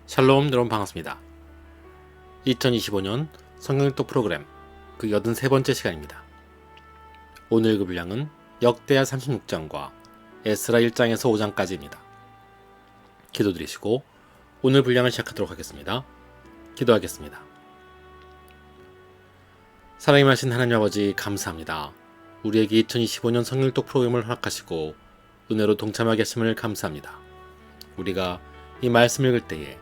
샬롬 여러분 반갑습니다. 2025년 성경일독 프로그램 그 83번째 시간입니다. 오늘 그 분량은 역대하 36장과 에스라 1장에서 5장까지입니다. 기도드리시고 오늘 분량을 시작하도록 하겠습니다. 기도하겠습니다. 사랑이 많으신 하나님 아버지 감사합니다. 우리에게 2025년 성경일독 프로그램을 허락하시고 은혜로 동참하게 하심을 감사합니다. 우리가 이 말씀을 읽을 때에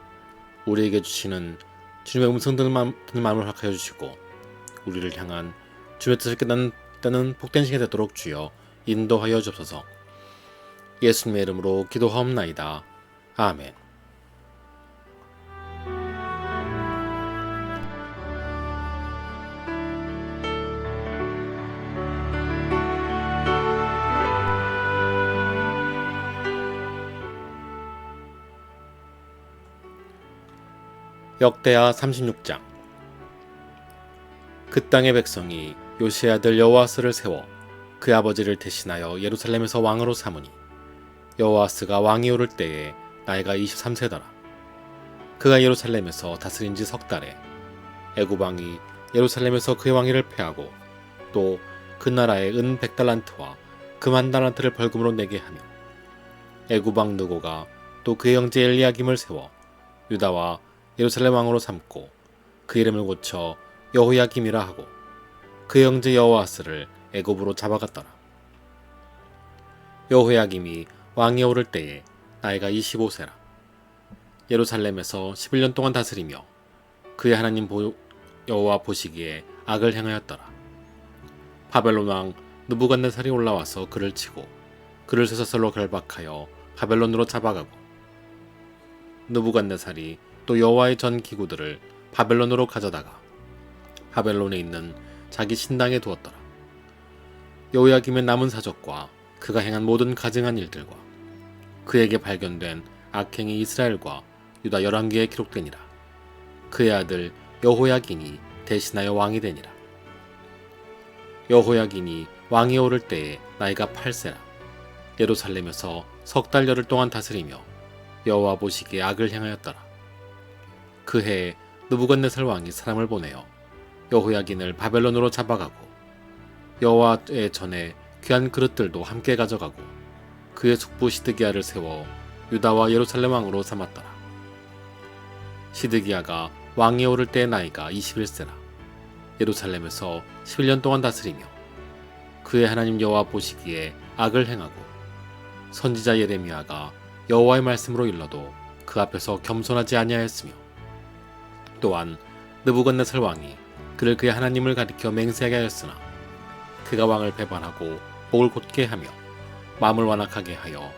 우리에게 주시는 주님의 음성 듣는 마음을 허락하여 주시고 우리를 향한 주님의 뜻을 깨닫는 복된 시간이 되도록 주여 인도하여 주옵소서. 예수님의 이름으로 기도하옵나이다. 아멘. 역대하 36장. 그 땅의 백성이 요시의 아들 여호아스를 세워 그 아버지를 대신하여 예루살렘에서 왕으로 삼으니 여호아스가 왕이 오를 때에 나이가 23세더라. 그가 예루살렘에서 다스린 지 석 달에 애굽 왕이 예루살렘에서 그의 왕위를 폐하고 또 그 나라에 은 100달란트와 금 1달란트를 벌금으로 내게 하며 애굽 왕 느고가 또 그의 형제 엘리야김을 세워 유다와 예루살렘 왕으로 삼고 그 이름을 고쳐 여호야김이라 하고 그의 형제 여호아스를 애굽으로 잡아갔더라. 여호야김이 왕에 오를 때에 나이가 25세라. 예루살렘에서 11년 동안 다스리며 그의 하나님 여호와 보시기에 악을 행하였더라. 바벨론 왕 느부갓네살이 올라와서 그를 치고 그를 쇠사슬로 결박하여 바벨론으로 잡아가고 느부갓네살이 또 여호와의 전 기구들을 바벨론으로 가져다가 바벨론에 있는 자기 신당에 두었더라. 여호야김의 남은 사적과 그가 행한 모든 가증한 일들과 그에게 발견된 악행이 이스라엘과 유다 11개에 기록되니라. 그의 아들 여호야긴이 대신하여 왕이 되니라. 여호야긴이 왕이 오를 때에 나이가 8세라. 예루살렘에서 석 달 열흘 동안 다스리며 여호와 보시기에 악을 행하였더라. 그 해에 느부갓네살 왕이 사람을 보내어 여호야긴을 바벨론으로 잡아가고 여호와의 전에 귀한 그릇들도 함께 가져가고 그의 숙부 시드기야를 세워 유다와 예루살렘 왕으로 삼았더라. 시드기야가 왕이 오를 때의 나이가 21세라. 예루살렘에서 11년 동안 다스리며 그의 하나님 여호와 보시기에 악을 행하고 선지자 예레미야가 여호와의 말씀으로 일러도 그 앞에서 겸손하지 아니하였으며 또한 느부갓네살 왕이 그를 그의 하나님을 가리켜 맹세하게 하였으나 그가 왕을 배반하고 목을 곧게 하며 마음을 완악하게 하여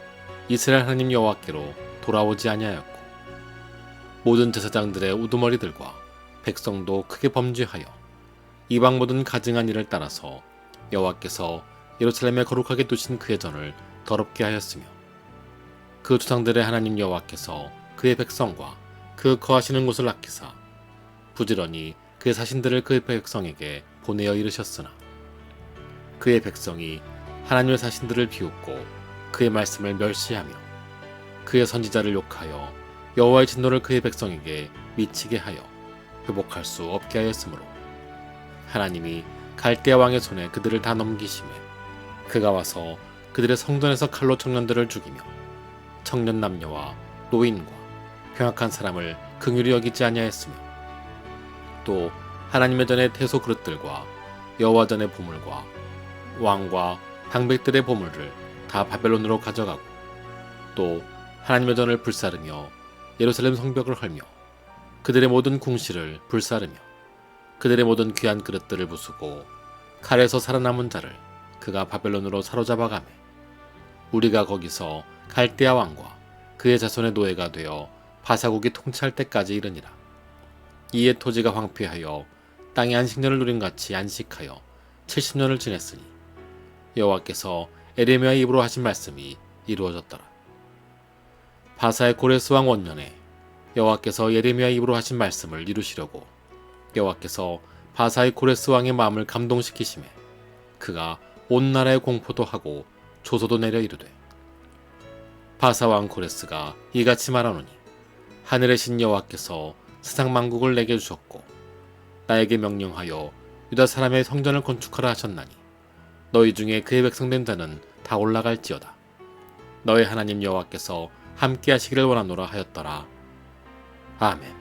이스라엘 하나님 여호와께로 돌아오지 아니하였고 모든 제사장들의 우두머리들과 백성도 크게 범죄하여 이방 모든 가증한 일을 따라서 여호와께서 예루살렘에 거룩하게 두신 그의 전을 더럽게 하였으며 그 조상들의 하나님 여호와께서 그의 백성과 그 거하시는 곳을 아끼사 부지런히 그의 사신들을 그의 백성에게 보내어 이르셨으나 그의 백성이 하나님의 사신들을 비웃고 그의 말씀을 멸시하며 그의 선지자를 욕하여 여호와의 진노를 그의 백성에게 미치게 하여 회복할 수 없게 하였으므로 하나님이 갈대아 왕의 손에 그들을 다 넘기심에 그가 와서 그들의 성전에서 칼로 청년들을 죽이며 청년 남녀와 노인과 병약한 사람을 긍휼히 여기지 아니하였으며 또 하나님의 전의 태소 그릇들과 여호와 전의 보물과 왕과 방백들의 보물을 다 바벨론으로 가져가고 또 하나님의 전을 불사르며 예루살렘 성벽을 헐며 그들의 모든 궁실을 불사르며 그들의 모든 귀한 그릇들을 부수고 칼에서 살아남은 자를 그가 바벨론으로 사로잡아가매 우리가 거기서 갈대아 왕과 그의 자손의 노예가 되어 바사국이 통치할 때까지 이르니라. 이에 토지가 황폐하여 땅에 안식년을 누린 같이 안식하여 70년을 지냈으니 여호와께서 에레미야의 입으로 하신 말씀이 이루어졌더라. 바사의 고레스 왕 원년에 여호와께서 예레미야의 입으로 하신 말씀을 이루시려고 여호와께서 바사의 고레스 왕의 마음을 감동시키심에 그가 온 나라에 공포도 하고 조소도 내려 이르되, 바사 왕 고레스가 이같이 말하노니 하늘의 신 여호와께서 세상 만국을 내게 주셨고 나에게 명령하여 유다 사람의 성전을 건축하라 하셨나니 너희 중에 그의 백성된 자는 다 올라갈지어다. 너의 하나님 여호와께서 함께 하시기를 원하노라 하였더라. 아멘.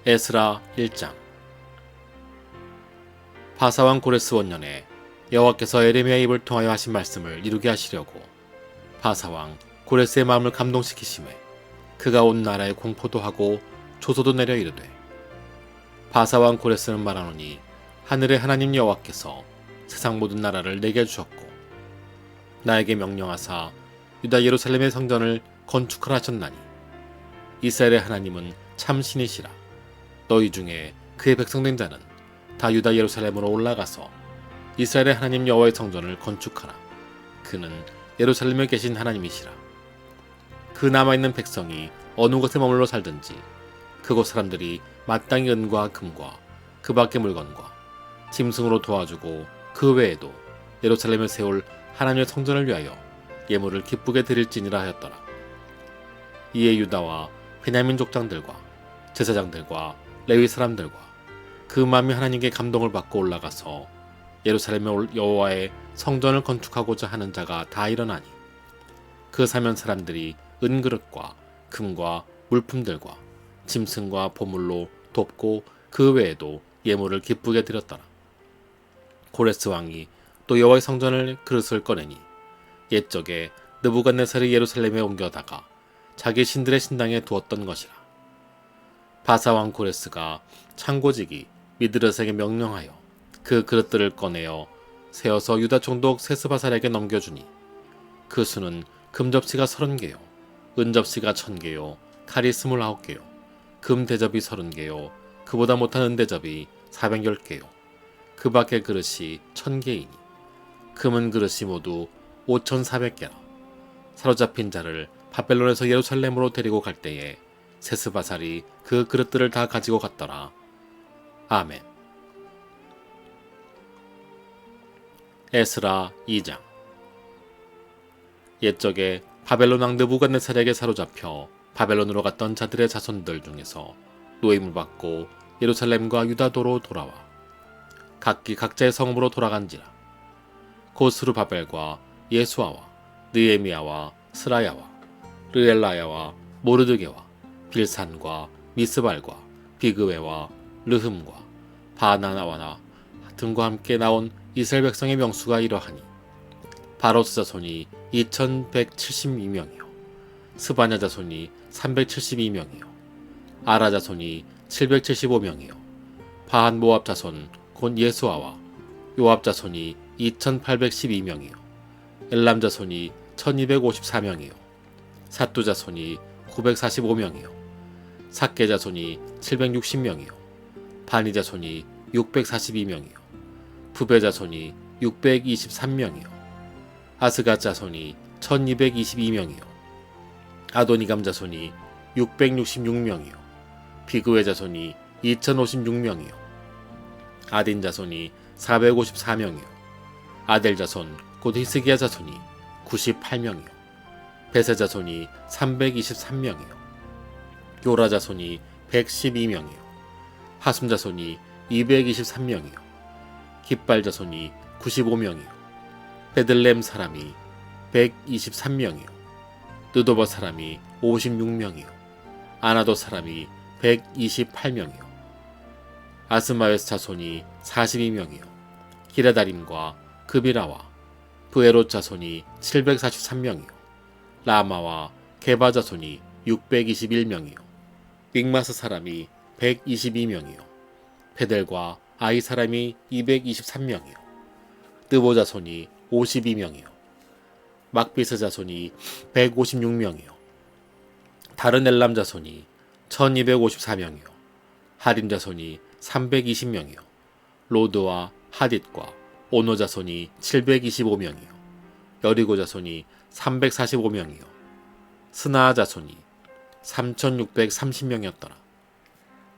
에스라 1장. 바사왕 고레스 원년에 여호와께서 에레미야의 입을 통하여 하신 말씀을 이루게 하시려고 바사왕 고레스의 마음을 감동시키심에 그가 온 나라에 공포도 하고 조소도 내려 이르되, 바사왕 고레스는 말하노니 하늘의 하나님 여호와께서 세상 모든 나라를 내게 주셨고 나에게 명령하사 유다 예루살렘의 성전을 건축하라 하셨나니 이스라엘의 하나님은 참 신이시라. 너희 중에 그의 백성된 자는 다 유다 예루살렘으로 올라가서 이스라엘의 하나님 여호와의 성전을 건축하라. 그는 예루살렘에 계신 하나님이시라. 그 남아있는 백성이 어느 곳에 머물러 살든지 그곳 사람들이 마땅히 은과 금과 그 밖의 물건과 짐승으로 도와주고 그 외에도 예루살렘에 세울 하나님의 성전을 위하여 예물을 기쁘게 드릴지니라 하였더라. 이에 유다와 베냐민 족장들과 제사장들과 레위 사람들과 그 마음이 하나님께 감동을 받고 올라가서 예루살렘의 여호와의 성전을 건축하고자 하는 자가 다 일어나니 그 사면 사람들이 은그릇과 금과 물품들과 짐승과 보물로 돕고 그 외에도 예물을 기쁘게 드렸더라. 고레스 왕이 또 여호와의 성전을 그릇을 꺼내니 옛적에 느부갓네살이 예루살렘에 옮겨다가 자기 신들의 신당에 두었던 것이라. 바사왕 고레스가 창고지기 미드렛에게 명령하여 그 그릇들을 꺼내어 세어서 유다 총독 세스바살에게 넘겨주니 그 수는 금접시가 30개요 은접시가 1000개요 칼이 29개요 금 대접이 30개요 그보다 못한 은 대접이 410개요 그 밖의 그릇이 1000개이니 금은 그릇이 모두 5400개라. 사로잡힌 자를 바벨론에서 예루살렘으로 데리고 갈 때에 세스바살이 그 그릇들을 다 가지고 갔더라. 아멘. 에스라 2장. 옛적에 바벨론 왕 느부갓네살에게 사로잡혀 바벨론으로 갔던 자들의 자손들 중에서 노임을 받고 예루살렘과 유다도로 돌아와 각기 각자의 성읍으로 돌아간지라. 곧 스루바벨과 예수아와 느에미야와 스라야와 르엘라야와 모르드게와 빌산과 미스발과 비그웨와 르흠과 바나나와나 등과 함께 나온 이스라엘 백성의 명수가 이러하니 바로스 자손이 2172명이요 스바냐 자손이 372명이요 아라 자손이 775명이요 바한 모압 자손 곧 예수아와 요압 자손이 2812명이요 엘람 자손이 1254명이요 사뚜 자손이 945명이요 삭게 자손이 760명이요 바니 자손이 642명이요 부베 자손이 623명이요 아스가 자손이 1222명이요 아도니감 자손이 666명이요 비그웨 자손이 2056명이요 아딘 자손이 454명이요 아델 자손 곧 히스기야 자손이 98명이요 베세 자손이 323명이요 요라 자손이 112명이요 하숨 자손이 223명이요 깃발 자손이 95명이요 베들렘 사람이 123명이요 느도바 사람이 56명이요 아나도 사람이 128명이요 아스마웨스 자손이 42명이요 기라다림과 그비라와 브에롯 자손이 743명이요 라마와 게바 자손이 621명이요 믹마스 사람이 122명이요 베델과 아이 사람이 223명이요 느보 자손이 52명이요 막비스 자손이 156명이요 다른 엘람 자손이 1254명이요 하림 자손이 320명이요 로드와 하딧과 오노 자손이 725명이요 여리고 자손이 345명이요 스나아 자손이 3630명이었더라.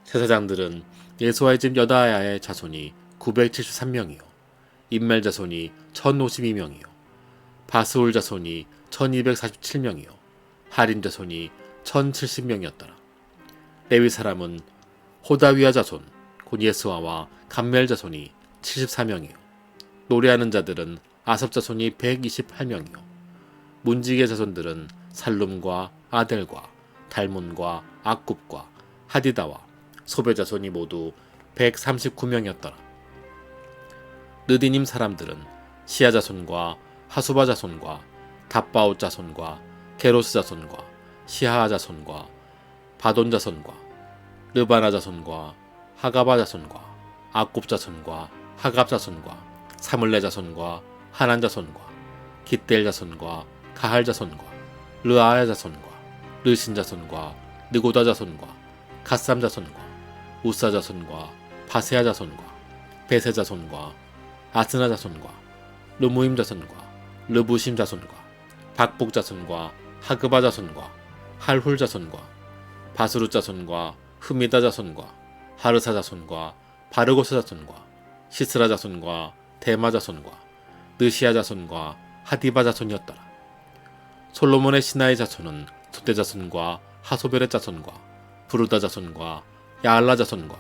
제사장들은 예수와의 집 여다야의 자손이 973명이요 임멜 자손이 1052명이요 바스울 자손이 1247명이요 하린 자손이 1070명이었더라. 레위 사람은 호다위아 자손 곧 예스와와 감멜 자손이 74명이요 노래하는 자들은 아삽 자손이 128명이요 문지기의 자손들은 살룸과 아델과 달문과 악굽과 하디다와 소베 자손이 모두 139명이었더라. 느디님 사람들은 시아 자손과 하수바 자손과 답바옷 자손과 게로스 자손과 시하아 자손과 바돈 자손과 르바나 자손과 하가바 자손과 악굽 자손과 하갑 자손과 사물레 자손과 하난 자손과 깃델 자손과 가할 자손과 르아야 자손과 르신 자손과 느고다 자손과 갓삼 자손과 우사 자손과 바세아 자손과 베세 자손과 아스나 자손과 르무임 자손과 르부심 자손과 박복 자손과 하그바 자손과 할훌 자손과 바스루 자손과 흠이다 자손과 하르사 자손과 바르고스 자손과 시스라 자손과 데마 자손과 느시아 자손과 하디바 자손이었더라. 솔로몬의 신하의 자손은 소떼 자손과 하소벨의 자손과 부르다 자손과 야알라 자손과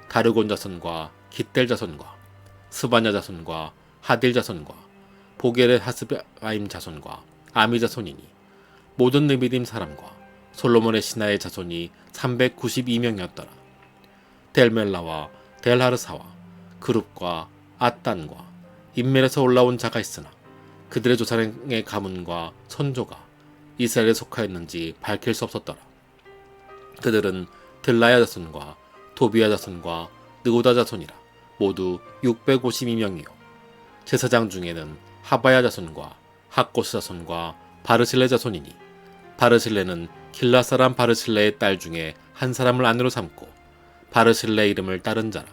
다르곤 자손과 깃델 자손과 스바냐 자손과 하딜 자손과 보겔의 하스바임 자손과 아미 자손이니 모든 느비딤 사람과 솔로몬의 신하의 자손이 392명이었더라. 델멜라와 델하르사와 그룹과 앗단과 인멜에서 올라온 자가 있으나 그들의 조상의 가문과 선조가 이스라엘에 속하였는지 밝힐 수 없었더라. 그들은 들라야 자손과 도비야 자손과 느고다 자손이라 모두 652명이요 제사장 중에는 하바야 자손과 학고스 자손과 바르실레 자손이니 바르실레는 길라 사람 바르실레의 딸 중에 한 사람을 아내로 삼고 바르실레 이름을 따른 자라.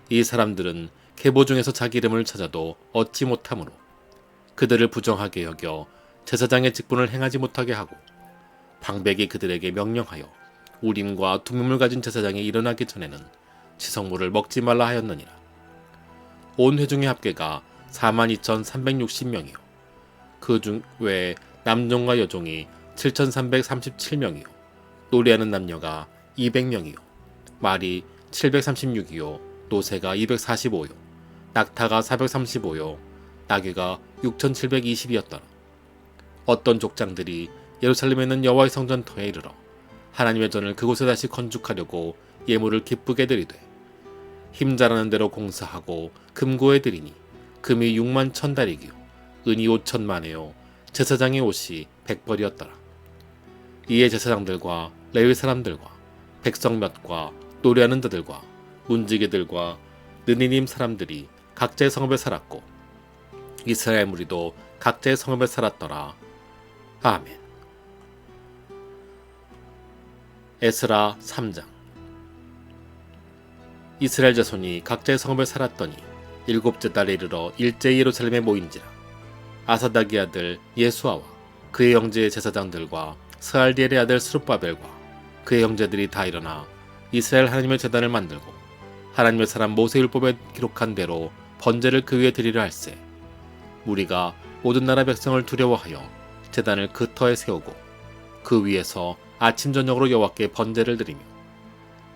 이 사람들은 계보 중에서 자기 이름을 찾아도 얻지 못하므로 그들을 부정하게 여겨 제사장의 직분을 행하지 못하게 하고 방백이 그들에게 명령하여 우림과 둠밈을 가진 제사장이 일어나기 전에는 지성물을 먹지 말라 하였느니라. 온 회중의 합계가 42,360명이요 그 중 외에 남종과 여종이 7,337명이요 노래하는 남녀가 200명이요 말이 736이요 노새가 245요 낙타가 435요 나귀가 6,720이었더라. 어떤 족장들이 예루살렘에 있는 여호와의 성전터에 이르러 하나님의 전을 그곳에 다시 건축하려고 예물을 기쁘게 드리되 힘자라는 대로 공사하고 금고에 드리니 금이 6만 1,000다리기요 은이 5천만에요 제사장의 옷이 100벌이었더라. 이에 제사장들과 레위 사람들과 백성 몇과 노래하는 자들과 문지기들과 느니님 사람들이 각자의 성읍에 살았고 이스라엘 무리도 각자의 성읍에 살았더라. 아멘. 에스라 3장. 이스라엘 자손이 각자의 성읍에 살았더니 일곱째 달에 이르러 일제히 예루살렘에 모인지라. 아사닥의 아들 예수아와 그의 형제의 제사장들과 스알디엘의 아들 스룹바벨과 그의 형제들이 다 일어나 이스라엘 하나님의 제단을 만들고 하나님의 사람 모세율법에 기록한 대로 번제를 그 위에 드리려 할세. 무리가 모든 나라 백성을 두려워하여 제단을 그 터에 세우고 그 위에서 아침 저녁으로 여호와께 번제를 드리며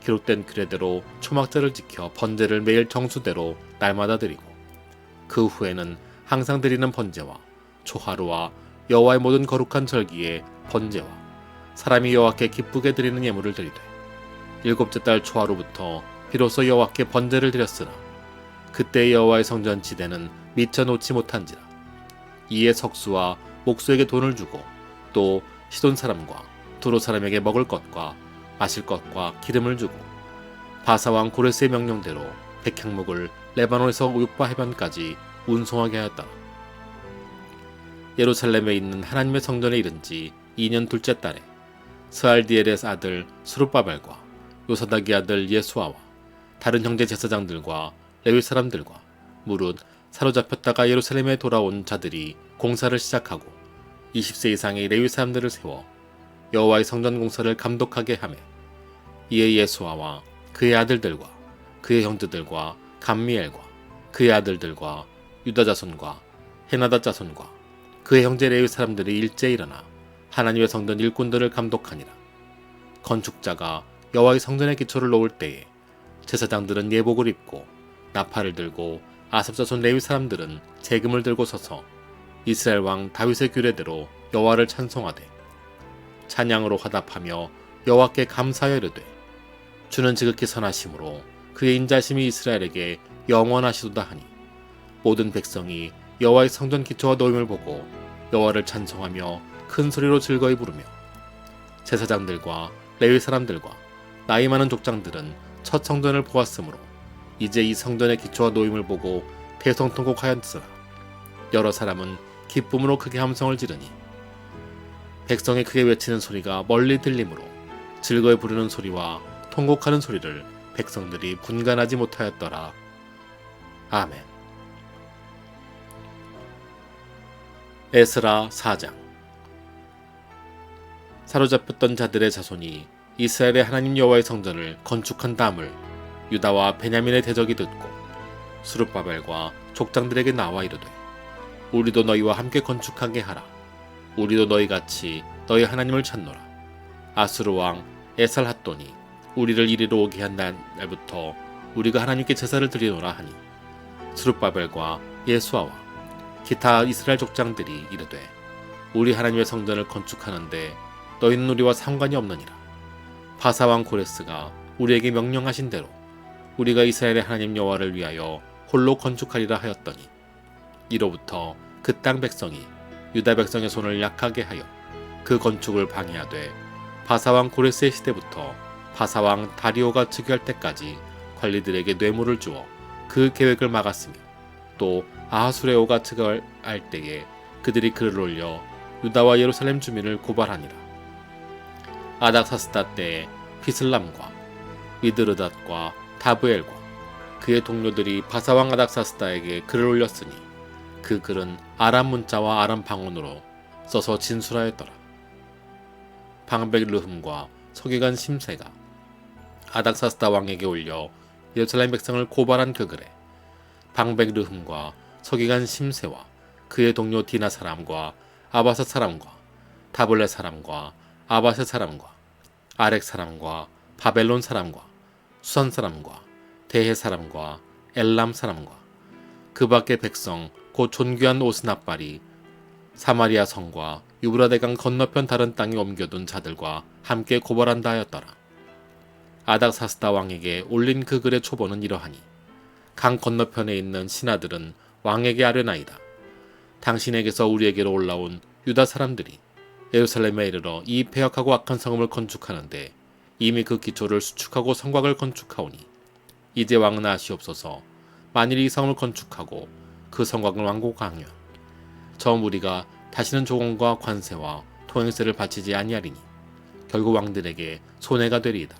기록된 규례대로 초막절을 지켜 번제를 매일 정수대로 날마다 드리고 그 후에는 항상 드리는 번제와 초하루와 여호와의 모든 거룩한 절기에 번제와 사람이 여호와께 기쁘게 드리는 예물을 드리되 일곱째 달 초하루부터 비로소 여호와께 번제를 드렸으나 그때 여호와의 성전 지대는 미쳐 놓지 못한지라. 이에 석수와 목수에게 돈을 주고 또 시돈 사람과 두로 사람에게 먹을 것과 마실 것과 기름을 주고 바사왕 고레스의 명령대로 백향목을 레바논에서 우육바 해변까지 운송하게 하였다. 예루살렘에 있는 하나님의 성전에 이른 지 2년 둘째 달에 스알디엘의 아들 스룹바벨과 요사닥의 아들 예수아와 다른 형제 제사장들과 레위 사람들과 무릇 사로잡혔다가 예루살렘에 돌아온 자들이 공사를 시작하고 20세 이상의 레위 사람들을 세워 여호와의 성전 공사를 감독하게 하매 이에 예수아와 그의 아들들과 그의 형제들과 감미엘과 그의 아들들과 유다 자손과 헤나다 자손과 그의 형제 레위 사람들이 일제히 일어나 하나님의 성전 일꾼들을 감독하니라. 건축자가 여호와의 성전의 기초를 놓을 때에 제사장들은 예복을 입고 나팔을 들고 아삽 자손 레위 사람들은 재금을 들고 서서 이스라엘 왕 다윗의 규례대로 여호와를 찬송하되 찬양으로 화답하며 여호와께 감사하여 이르되 주는 지극히 선하심으로 그의 인자심이 이스라엘에게 영원하시도다 하니 모든 백성이 여호와의 성전 기초와 놓임을 보고 여호와를 찬송하며 큰 소리로 즐거이 부르며 제사장들과 레위 사람들과 나이 많은 족장들은 첫 성전을 보았으므로 이제 이 성전의 기초와 놓임을 보고 대성통곡하였으나 여러 사람은 기쁨으로 크게 함성을 지르니 백성이 크게 외치는 소리가 멀리 들리므로 즐거이 부르는 소리와 통곡하는 소리를 백성들이 분간하지 못하였더라. 아멘. 에스라 4장. 사로잡혔던 자들의 자손이 이스라엘의 하나님 여호와의 성전을 건축한 다음을 유다와 베냐민의 대적이 듣고 스룹바벨과 족장들에게 나와 이르되 우리도 너희와 함께 건축하게 하라. 우리도 너희같이 너희 하나님을 찾노라. 아수르 왕 에살핫돈이 우리를 이리로 오게 한 날부터 우리가 하나님께 제사를 드리노라 하니 스룹바벨과 예수아와 기타 이스라엘 족장들이 이르되 우리 하나님의 성전을 건축하는데 너희는 우리와 상관이 없느니라. 바사 왕 고레스가 우리에게 명령하신 대로 우리가 이스라엘의 하나님 여호와를 위하여 홀로 건축하리라 하였더니 이로부터 그 땅 백성이 유다 백성의 손을 약하게 하여 그 건축을 방해하되 바사 왕 고레스의 시대부터 바사 왕 다리오가 즉위할 때까지 관리들에게 뇌물을 주어 그 계획을 막았으며 또 아하수레오가 즉위할 때에 그들이 글을 올려 유다와 예루살렘 주민을 고발하니라. 아닥사스다 때에 비슬람과 미드르닷과 다브엘과 그의 동료들이 바사왕 아닥사스다에게 글을 올렸으니 그 글은 아람 문자와 아람 방언으로 써서 진술하였더라. 방백 르흠과 서기관 심세가 아닥사스다 왕에게 올려 예루살렘 백성을 고발한 그 글에 방백 르흠과 서기관 심세와 그의 동료 디나 사람과 아바사 사람과 다블레 사람과 아바세 사람과 아렉 사람과 바벨론 사람과 수산 사람과 대해 사람과 엘람 사람과 그 밖의 백성 곧 존귀한 오스나발이 사마리아 성과 유브라데강 건너편 다른 땅에 옮겨둔 자들과 함께 고발한다 하였더라. 아닥사스다 왕에게 올린 그 글의 초본은 이러하니 강 건너편에 있는 신하들은 왕에게 아뢰나이다. 당신에게서 우리에게로 올라온 유다 사람들이 예루살렘에 이르러 이 패역하고 악한 성읍을 건축하는데 이미 그 기초를 수축하고 성곽을 건축하오니 이제 왕은 아시옵소서. 만일 이 성을 건축하고 그 성곽을 완공하면 처음 우리가 다시는 조공과 관세와 통행세를 바치지 아니하리니 결국 왕들에게 손해가 되리이다.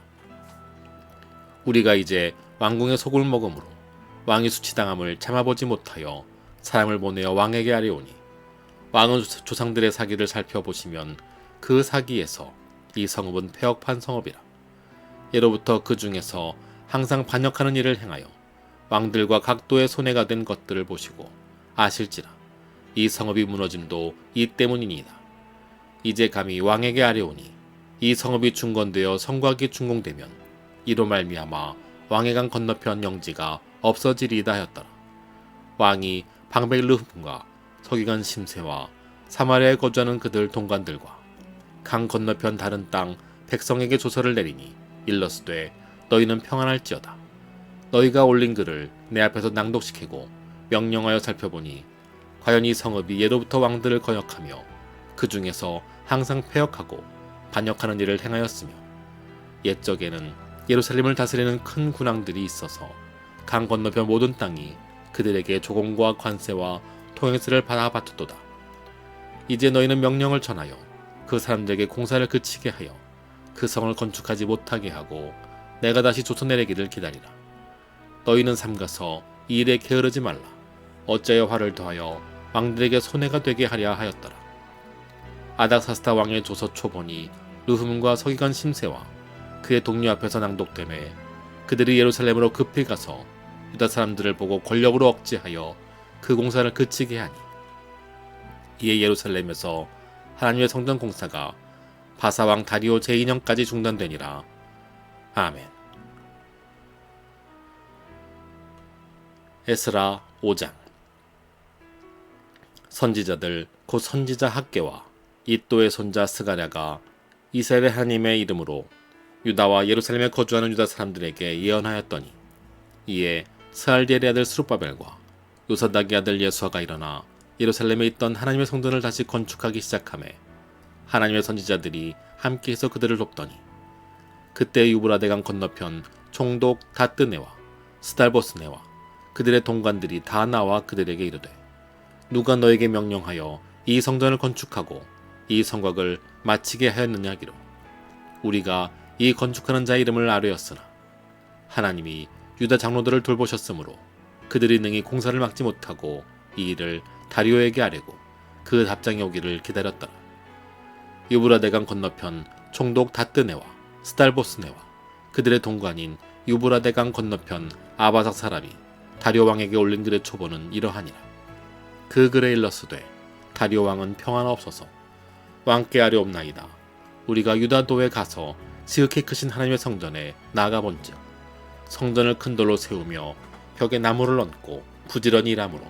우리가 이제 왕궁의 속을 먹음으로 왕이 수치당함을 참아보지 못하여 사람을 보내어 왕에게 아뢰오니 왕은 조상들의 사기를 살펴보시면 그 사기에서 이 성읍은 폐역한 성읍이라. 예로부터 그 중에서 항상 반역하는 일을 행하여 왕들과 각도의 손해가 된 것들을 보시고 아실지라 이 성읍이 무너짐도 이 때문이니이다. 이제 감히 왕에게 아뢰오니 이 성읍이 중건되어 성곽이 준공되면 이로 말미암아 왕의 강 건너편 영지가 없어지리이다 하였더라. 왕이 방백르흠과 서기관 심세와 사마리아에 거주하는 그들 동관들과 강 건너편 다른 땅 백성에게 조서를 내리니 일러스되 너희는 평안할지어다. 너희가 올린 글을 내 앞에서 낭독시키고 명령하여 살펴보니 과연 이 성읍이 예로부터 왕들을 거역하며 그 중에서 항상 패역하고 반역하는 일을 행하였으며 옛적에는 예루살렘을 다스리는 큰 군왕들이 있어서 강 건너편 모든 땅이 그들에게 조공과 관세와 통행세를 받아 바쳤도다. 이제 너희는 명령을 전하여 그 사람들에게 공사를 그치게 하여 그 성을 건축하지 못하게 하고 내가 다시 조서 내리기를 기다리라. 너희는 삼가서 이 일에 게으르지 말라. 어째여 화를 더하여 왕들에게 손해가 되게 하려 하였더라. 아닥사스다 왕의 조서 초본이 르훔과 서기관 심세와 그의 동료 앞에서 낭독되매 그들이 예루살렘으로 급히 가서 유다 사람들을 보고 권력으로 억제하여 그 공사를 그치게 하니 이에 예루살렘에서 하나님의 성전 공사가 바사왕 다리오 제2년까지 중단되니라. 아멘. 에스라 5장. 선지자들 곧 선지자 학개와 이또의 손자 스가랴가 이스라엘의 하나님의 이름으로 유다와 예루살렘에 거주하는 유다 사람들에게 예언하였더니 이에 스알디엘의 아들 스룹바벨과 요사닥의 아들 예수아가 일어나 예루살렘에 있던 하나님의 성전을 다시 건축하기 시작하매 하나님의 선지자들이 함께해서 그들을 돕더니 그때 유브라데강 건너편 총독 다뜨네와 스달보스네와 그들의 동관들이 다 나와 그들에게 이르되 누가 너에게 명령하여 이 성전을 건축하고 이 성곽을 마치게 하였느냐 하기로 우리가 이 건축하는 자의 이름을 아뢰었으나 하나님이 유다 장로들을 돌보셨으므로 그들이 능히 공사를 막지 못하고 이 일을 다리오에게 아뢰고 그 답장이 오기를 기다렸더라. 유브라데강 건너편 총독 다뜨네와 스달보스네와 그들의 동관인 유브라데강 건너편 아바삭 사람이 다리오 왕에게 올린 글의 초본은 이러하니라. 그 글에 일렀으되 다리오 왕은 평안 없어서 왕께 아뢰옵나이다. 우리가 유다도에 가서 지극히 크신 하나님의 성전에 나아가 본즉 성전을 큰 돌로 세우며 벽에 나무를 얹고 부지런히 일하므로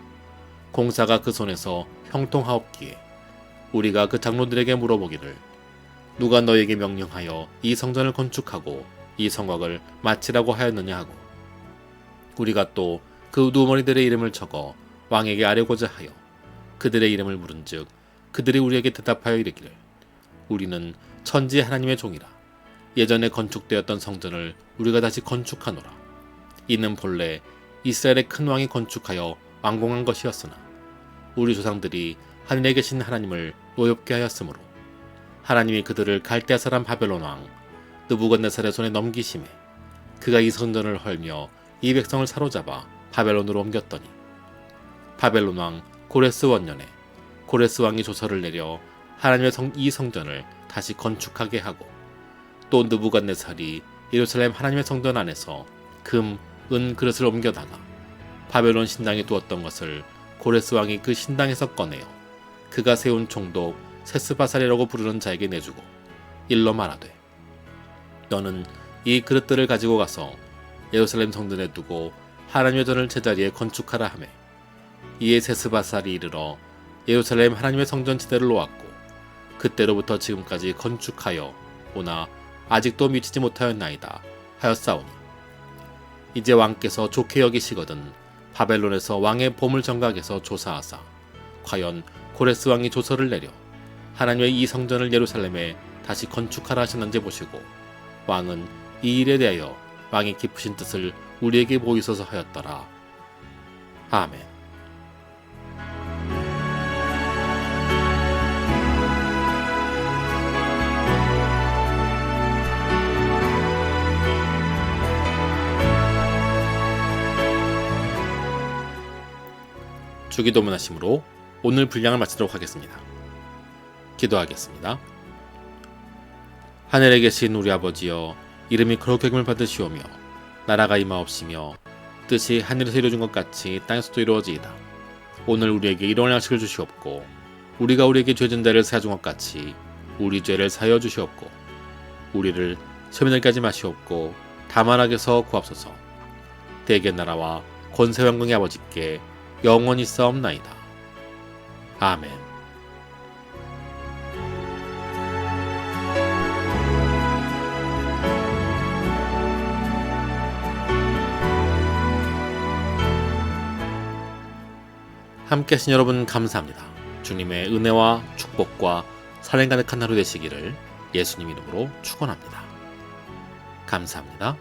공사가 그 손에서 형통하옵기에 우리가 그 장로들에게 물어보기를 누가 너에게 명령하여 이 성전을 건축하고 이 성곽을 마치라고 하였느냐 하고 우리가 또 그 우두머리들의 이름을 적어 왕에게 아뢰고자 하여 그들의 이름을 물은즉 그들이 우리에게 대답하여 이르기를 우리는 천지 하나님의 종이라 예전에 건축되었던 성전을 우리가 다시 건축하노라. 이는 본래 이스라엘의 큰 왕이 건축하여 완공한 것이었으나 우리 조상들이 하늘에 계신 하나님을 노엽게 하였으므로 하나님이 그들을 갈대아 사람 바벨론 왕 느부갓네살의 손에 넘기심에 그가 이 성전을 헐며 이 백성을 사로잡아 바벨론으로 옮겼더니 바벨론 왕 고레스 원년에 고레스 왕이 조서를 내려 하나님의 이 성전을 다시 건축하게 하고 또 느부갓네살이 예루살렘 하나님의 성전 안에서 금, 은 그릇을 옮겨다가 바벨론 신당에 두었던 것을 고레스 왕이 그 신당에서 꺼내어 그가 세운 총독 세스바살이라고 부르는 자에게 내주고 일러 말하되 너는 이 그릇들을 가지고 가서 예루살렘 성전에 두고 하나님의 전을 제자리에 건축하라 하매 이에 세스바살이 이르러 예루살렘 하나님의 성전 지대를 놓았고 그때로부터 지금까지 건축하여 오나 아직도 미치지 못하였나이다 하였사오니 이제 왕께서 좋게 여기시거든 바벨론에서 왕의 보물 정각에서 조사하사 과연 고레스 왕이 조서를 내려 하나님의 이 성전을 예루살렘에 다시 건축하라 하셨는지 보시고 왕은 이 일에 대하여 왕의 깊으신 뜻을 우리에게 보이소서 하였더라. 아멘. 주기도문 하심으로 오늘 분량을 마치도록 하겠습니다. 기도하겠습니다. 하늘에 계신 우리 아버지여 이름이 거룩히 여김을 받으시오며 나라가 임하옵시며 뜻이 하늘에서 이루어진 것 같이 땅에서도 이루어지이다. 오늘 우리에게 일용할 양식을 주시옵고 우리가 우리에게 죄진 자를 사하준 것 같이 우리 죄를 사하여 주시옵고 우리를 시험에 들게 하지 마시옵고 다만 악에서 구하옵소서. 대개 나라와 권세 왕궁의 아버지께 영원히 싸움나이다. 아멘. 함께 하신 여러분 감사합니다. 주님의 은혜와 축복과 사랑 가득한 하루 되시기를 예수님 이름으로 축원합니다. 감사합니다.